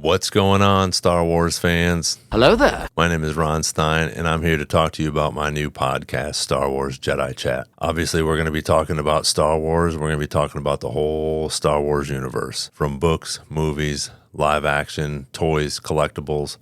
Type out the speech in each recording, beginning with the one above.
What's going on, Star Wars fans? Hello there. My name is Ron Stein, and I'm here to talk to you about my new podcast, Star Wars Jedi Chat. Obviously, we're going to be talking about Star Wars. We're going to be talking about the whole Star Wars universe, from books, movies, live action, toys, collectibles,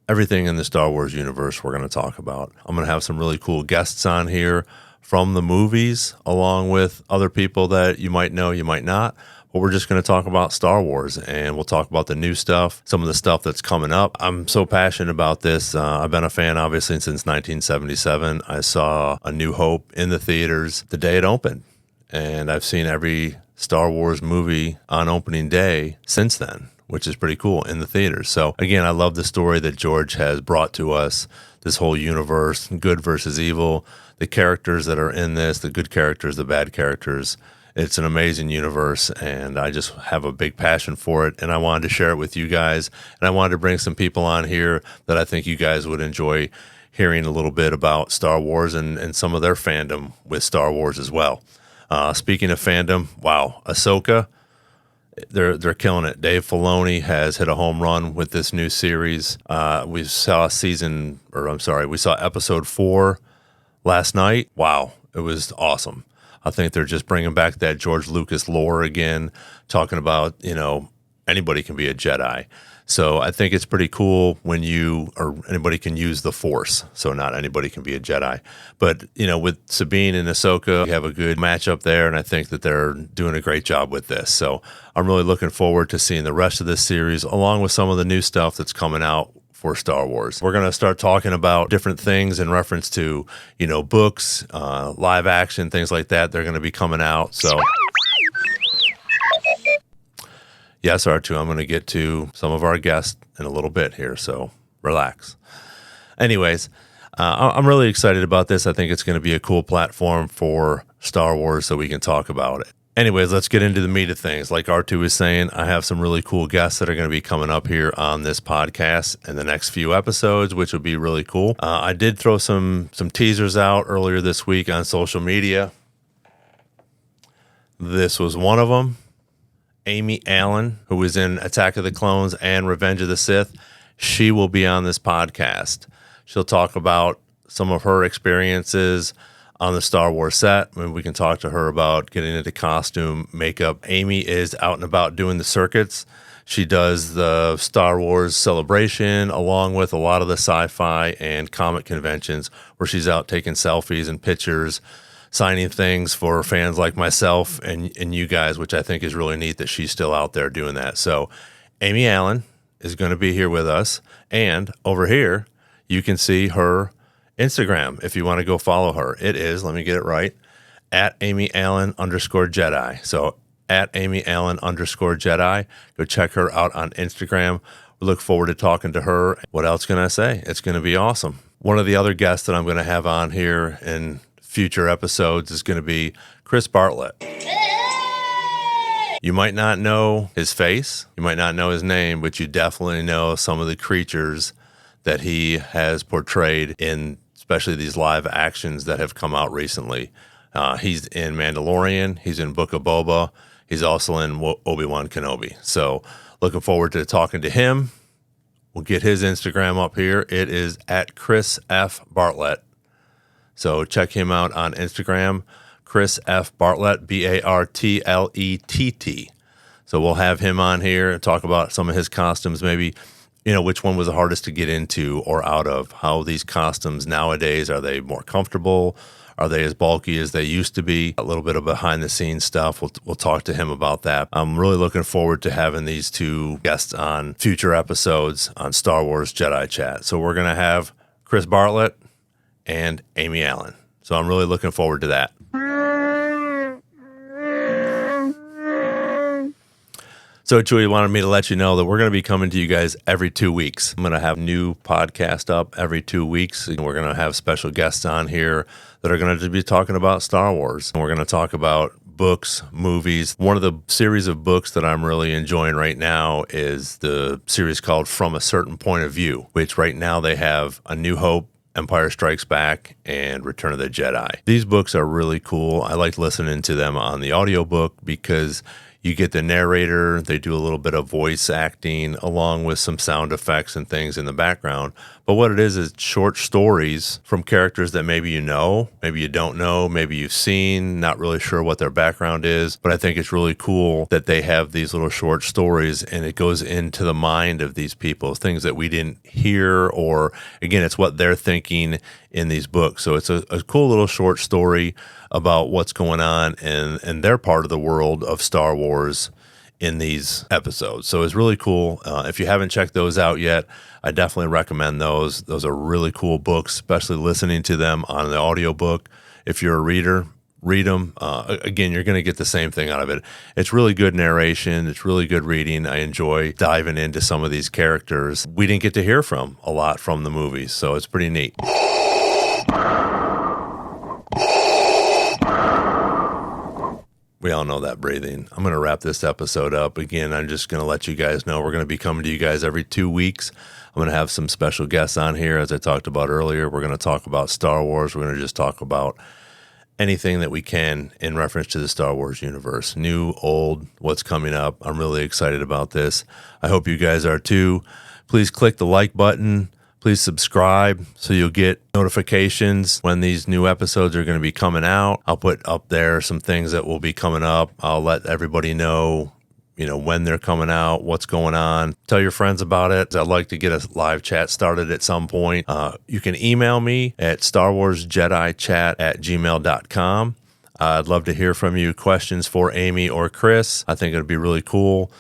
everything in the Star Wars universe we're going to talk about. I'm going to have some really cool guests on here from the movies, along with other people that you might know, you might not. But we're just going to talk about Star Wars, and we'll talk about the new stuff, some of the stuff that's coming up. I'm so passionate about this. I've been a fan, obviously, since 1977. I saw A New Hope in the theaters the day it opened, and I've seen every Star Wars movie on opening day since then, which is pretty cool, in the theaters. So, again, I love the story that George has brought to us, this whole universe, good versus evil, the characters that are in this, the good characters, the bad characters. It's an amazing universe, and I just have a big passion for it, and I wanted to share it with you guys, and I wanted to bring some people on here that I think you guys would enjoy hearing a little bit about Star Wars and some of their fandom with Star Wars as well. Speaking of fandom, wow, Ahsoka, they're killing it. Dave Filoni has hit a home run with this new series. We saw episode 4 last night. Wow, it was awesome. I think they're just bringing back that George Lucas lore again, talking about, anybody can be a Jedi. So I think it's pretty cool when anybody can use the Force. So not anybody can be a Jedi. But, with Sabine and Ahsoka, we have a good matchup there, and I think that they're doing a great job with this. So I'm really looking forward to seeing the rest of this series, along with some of the new stuff that's coming out for Star Wars. We're going to start talking about different things in reference to, books, live action, things like that. They're going to be coming out. So, yes, R2, I'm going to get to some of our guests in a little bit here, so relax. Anyways, I'm really excited about this. I think it's going to be a cool platform for Star Wars so we can talk about it. Anyways, let's get into the meat of things. Like R2 was saying, I have some really cool guests that are going to be coming up here on this podcast in the next few episodes, which will be really cool. I did throw some teasers out earlier this week on social media. This was one of them. Amy Allen, who was in Attack of the Clones and Revenge of the Sith, she will be on this podcast. She'll talk about some of her experiences on the Star Wars set. I mean, we can talk to her about getting into costume, makeup. Amy is out and about doing the circuits. She does the Star Wars celebration along with a lot of the sci-fi and comic conventions where she's out taking selfies and pictures, signing things for fans like myself and you guys, which I think is really neat that she's still out there doing that. So Amy Allen is going to be here with us. And over here, you can see her Instagram, if you want to go follow her. It is, let me get it right, at Amy Allen _Jedi. So at Amy Allen _Jedi. Go check her out on Instagram. We look forward to talking to her. What else can I say? It's going to be awesome. One of the other guests that I'm going to have on here in future episodes is going to be Chris Bartlett. You might not know his face. You might not know his name, but you definitely know some of the creatures that he has portrayed in especially these live actions that have come out recently. He's in Mandalorian. He's in Book of Boba. He's also in Obi-Wan Kenobi. So looking forward to talking to him. We'll get his Instagram up here. It is at Chris F. Bartlett. So check him out on Instagram, Chris F. Bartlett, Bartlett. So we'll have him on here and talk about some of his costumes, maybe which one was the hardest to get into or out of, how these costumes nowadays, are they more comfortable? Are they as bulky as they used to be? A little bit of behind the scenes stuff. We'll talk to him about that. I'm really looking forward to having these two guests on future episodes on Star Wars Jedi Chat. So we're going to have Chris Bartlett and Amy Allen. So I'm really looking forward to that. So Chewie wanted me to let you know that we're going to be coming to you guys every 2 weeks. I'm going to have a new podcast up every 2 weeks. And we're going to have special guests on here that are going to be talking about Star Wars. And we're going to talk about books, movies. One of the series of books that I'm really enjoying right now is the series called From a Certain Point of View, which right now they have A New Hope, Empire Strikes Back, and Return of the Jedi. These books are really cool. I like listening to them on the audiobook because You get the narrator, they do a little bit of voice acting along with some sound effects and things in the background. But what it is short stories from characters that maybe you know, maybe you don't know, maybe you've seen, not really sure what their background is. But I think it's really cool that they have these little short stories and it goes into the mind of these people, things that we didn't hear, or again, it's what they're thinking in these books. So it's a cool little short story about what's going on in their part of the world of Star Wars in these episodes. So it's really cool. If you haven't checked those out yet, I definitely recommend those. Those are really cool books, especially listening to them on the audiobook. If you're a reader, read them. Again, you're going to get the same thing out of it. It's really good narration. It's really good reading. I enjoy diving into some of these characters we didn't get to hear from a lot from the movies. So it's pretty neat. We all know that breathing. I'm going to wrap this episode up. Again, I'm just going to let you guys know we're going to be coming to you guys every 2 weeks. I'm going to have some special guests on here, as I talked about earlier. We're going to talk about Star Wars. We're going to just talk about anything that we can in reference to the Star Wars universe. New, old, what's coming up. I'm really excited about this. I hope you guys are too. Please click the like button. Please subscribe so you'll get notifications when these new episodes are going to be coming out. I'll put up there some things that will be coming up. I'll let everybody know, when they're coming out, what's going on. Tell your friends about it. I'd like to get a live chat started at some point. You can email me at starwarsjedichat@gmail.com. I'd love to hear from you. Questions for Amy or Chris. I think it'd be really cool.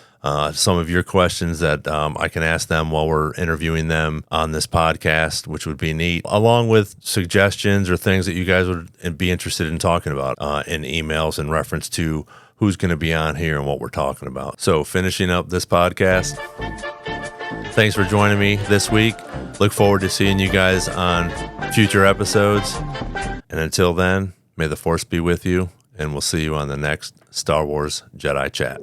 Some of your questions that I can ask them while we're interviewing them on this podcast, which would be neat, along with suggestions or things that you guys would be interested in talking about in emails in reference to who's going to be on here and what we're talking about. So finishing up this podcast, thanks for joining me this week. Look forward to seeing you guys on future episodes. And until then, may the Force be with you, and we'll see you on the next Star Wars Jedi Chat.